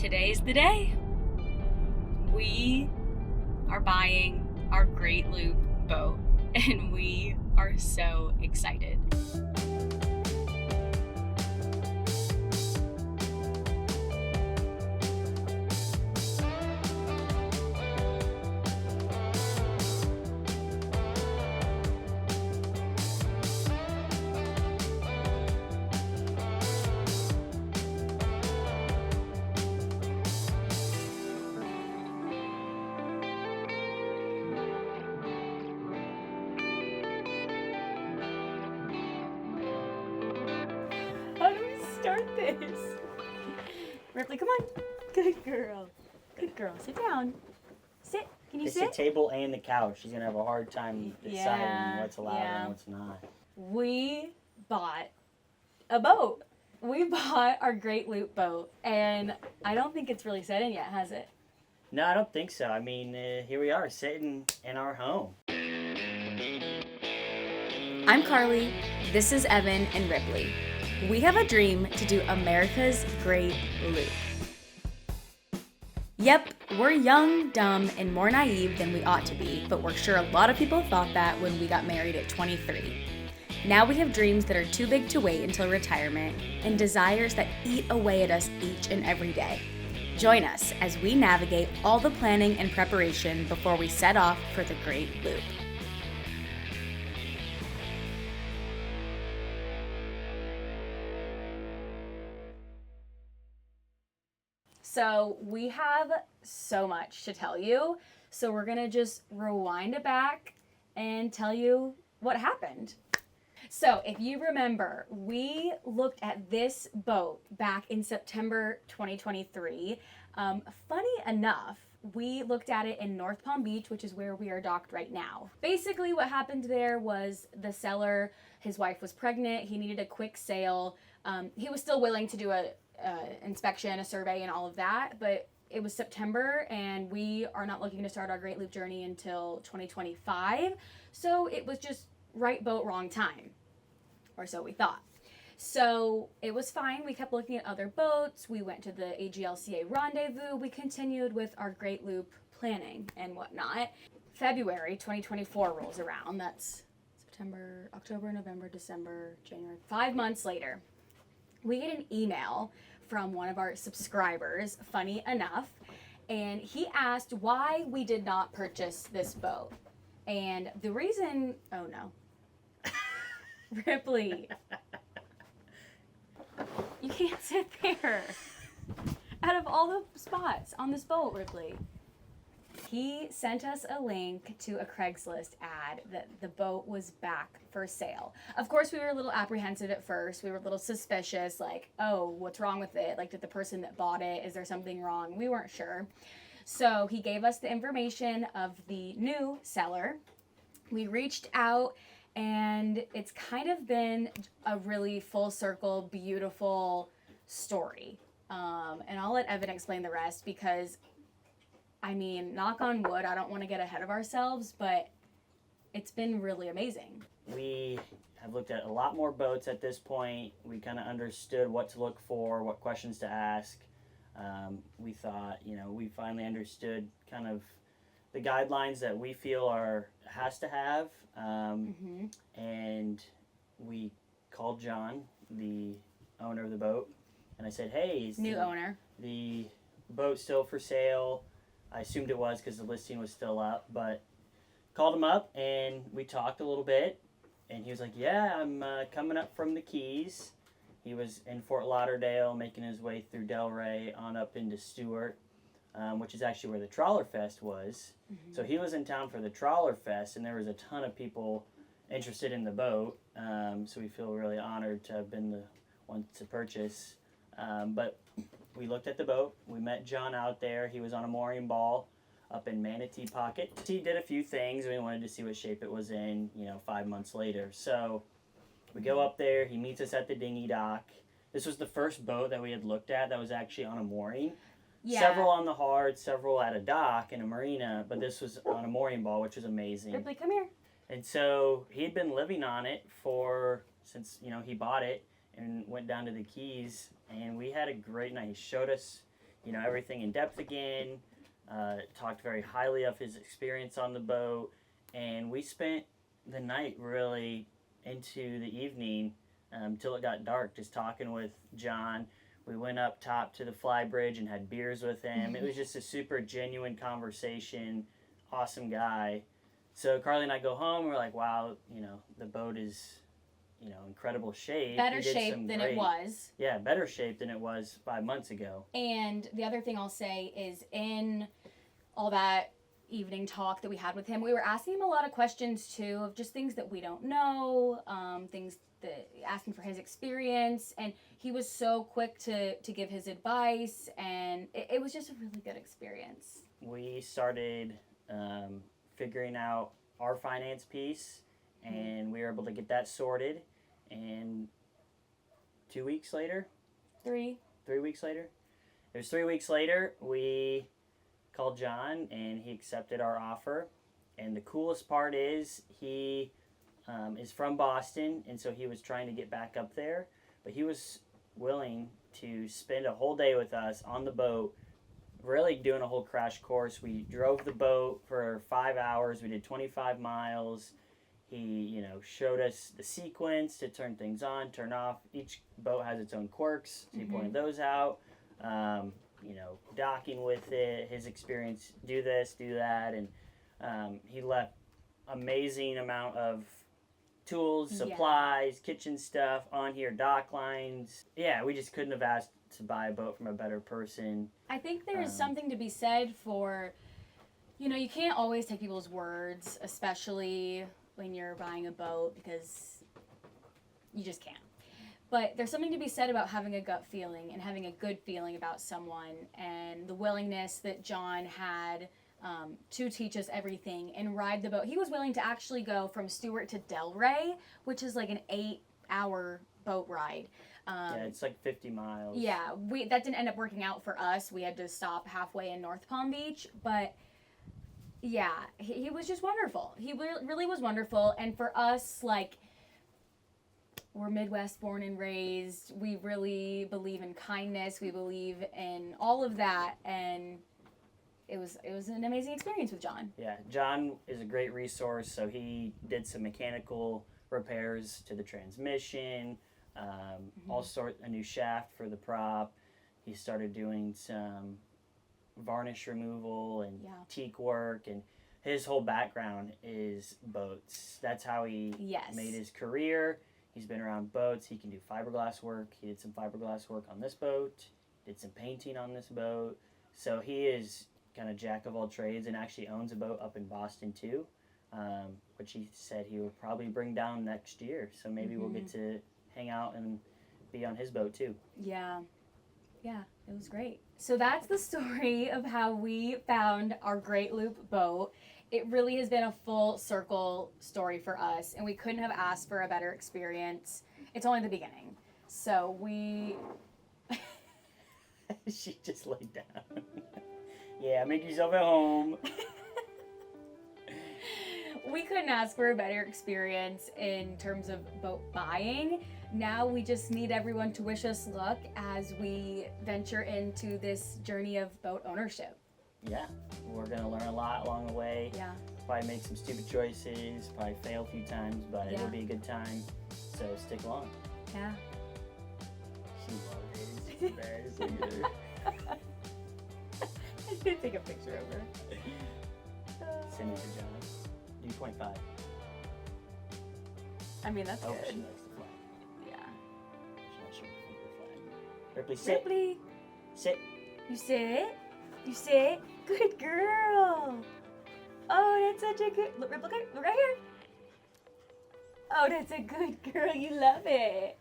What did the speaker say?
today's the day. We are buying our Great Loop boat, and we are so excited. How do we start this? Ripley, come on. Good girl. Good girl. Sit down. Sit. Can you It's sit? the table and the couch. She's going to have a hard time deciding what's allowed and what's not. We bought a boat. We bought our Great Loop boat, and I don't think it's really set in yet, has it? No, I don't think so. I mean, here we are sitting in our home. I'm Carly. This is Evan and Ripley. We have a dream to do America's Great Loop. Yep, we're young, dumb, and more naive than we ought to be, but we're sure a lot of people thought that when we got married at 23. Now we have dreams that are too big to wait until retirement and desires that eat away at us each and every day. Join us as we navigate all the planning and preparation before we set off for the Great Loop. So we have so much to tell you, so we're gonna just rewind it back and tell you what happened. So if you remember, we looked at this boat back in September 2023. Funny enough, we looked at it in North Palm Beach, which is where we are docked right now. Basically what happened there was the seller, his wife was pregnant, he needed a quick sale. He was still willing to do a inspection, a survey, and all of that, but it was September and we are not looking to start our Great Loop journey until 2025. So it was just right boat, wrong time, or so we thought. So it was fine. We kept looking at other boats. We went to the AGLCA rendezvous. We continued with our Great Loop planning and whatnot. February 2024 rolls around. That's September, October, November, December, January. 5 months later, we get an email from one of our subscribers, funny enough, and he asked why we did not purchase this boat. And the reason, oh no. Ripley, you can't sit there. Out of all the spots on this boat, Ripley. He sent us a link to a Craigslist ad that the boat was back for sale. Of course, we were a little apprehensive at first. We were a little suspicious, like, oh, what's wrong with it? Like, did the person that bought it, is there something wrong? We weren't sure. So he gave us the information of the new seller. We reached out, and it's kind of been a really full circle, beautiful story. And I'll let Evan explain the rest because, I mean, knock on wood, I don't want to get ahead of ourselves, but it's been really amazing. We have looked at a lot more boats at this point. We kind of understood what to look for, what questions to ask. We thought, we finally understood kind of the guidelines that we feel has to have. And we called John, the owner of the boat, and I said, hey, is the boat still for sale? I assumed it was because the listing was still up, but called him up and we talked a little bit, and he was like, yeah, I'm coming up from the Keys. He was in Fort Lauderdale making his way through Delray on up into Stewart, which is actually where the Trawler Fest was. So he was in town for the Trawler Fest, and there was a ton of people interested in the boat, so we feel really honored to have been the one to purchase. But we looked at the boat. We met John out there. He was on a mooring ball up in Manatee Pocket. He did a few things. We wanted to see what shape it was in, 5 months later. So we go up there. He meets us at the dinghy dock. This was the first boat that we had looked at that was actually on a mooring. Yeah. Several on the hard, several at a dock in a marina, but this was on a mooring ball, which was amazing. Ripley, come here. And so he had been living on it since he bought it and went down to the Keys, and we had a great night. everything in depth again. Talked very highly of his experience on the boat, and we spent the night really into the evening till it got dark, just talking with John. We went up top to the fly bridge and had beers with him. It was just a super genuine conversation. Awesome guy. So Carly and I go home. We're like, wow, the boat is, incredible shape. Better shape than it was. Yeah, better shape than it was 5 months ago. And the other thing I'll say is in all that evening talk that we had with him, we were asking him a lot of questions too of just things that we don't know, things that asking for his experience, and he was so quick to give his advice, and it was just a really good experience. We started figuring out our finance piece, and we were able to get that sorted, and 2 weeks later, 3 weeks later, it was 3 weeks later, we called John, and he accepted our offer. And the coolest part is he is from Boston, and so he was trying to get back up there, but he was willing to spend a whole day with us on the boat, really doing a whole crash course. We drove the boat for 5 hours. We did 25 miles. He, showed us the sequence to turn things on, turn off. Each boat has its own quirks, so he pointed those out. Docking with it, his experience, do this, do that, and he left amazing amount of tools, supplies, kitchen stuff on here, dock lines. Yeah, we just couldn't have asked to buy a boat from a better person. I think there is something to be said for, you can't always take people's words, especially when you're buying a boat, because you just can't. But there's something to be said about having a gut feeling and having a good feeling about someone, and the willingness that John had to teach us everything and ride the boat. He was willing to actually go from Stewart to Delray, which is like an 8-hour boat ride. It's like 50 miles. Yeah, that didn't end up working out for us. We had to stop halfway in North Palm Beach, but yeah, he was just wonderful. He really was wonderful, and for us, we're Midwest born and raised. We really believe in kindness. We believe in all of that, and it was an amazing experience with John. Yeah, John is a great resource. So he did some mechanical repairs to the transmission, a new shaft for the prop. He started doing some varnish removal and teak work, and his whole background is boats. That's how he made his career. He's been around boats. He can do fiberglass work. He did some fiberglass work on this boat. Did some painting on this boat. So he is kind of jack of all trades, and actually owns a boat up in Boston too, which he said he will probably bring down next year. So maybe we'll get to hang out and be on his boat too. Yeah, it was great. So that's the story of how we found our Great Loop boat. It really has been a full circle story for us, and we couldn't have asked for a better experience. It's only the beginning. So She just laid down. Yeah, make yourself at home. We couldn't ask for a better experience in terms of boat buying. Now we just need everyone to wish us luck as we venture into this journey of boat ownership. Yeah, we're going to learn a lot along the way. Yeah. Probably make some stupid choices, probably fail a few times, but it'll be a good time. So stick along. Yeah. She loves it. Embarrassing her. I did take a picture of her. Send it to John. Do 0.5. I mean, that's good. She likes the flag. Yeah. She likes your finger flag. Ripley, sit. Ripley. Sit. You sit. You sit. Good girl. Oh, that's such a good... Look, Ripley, look right here. Oh, that's a good girl. You love it.